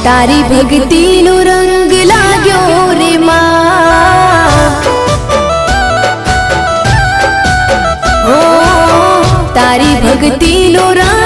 तारी भक्ति नो रंग लाग्यो रे मां। ओ तारी भक्ति नो रंग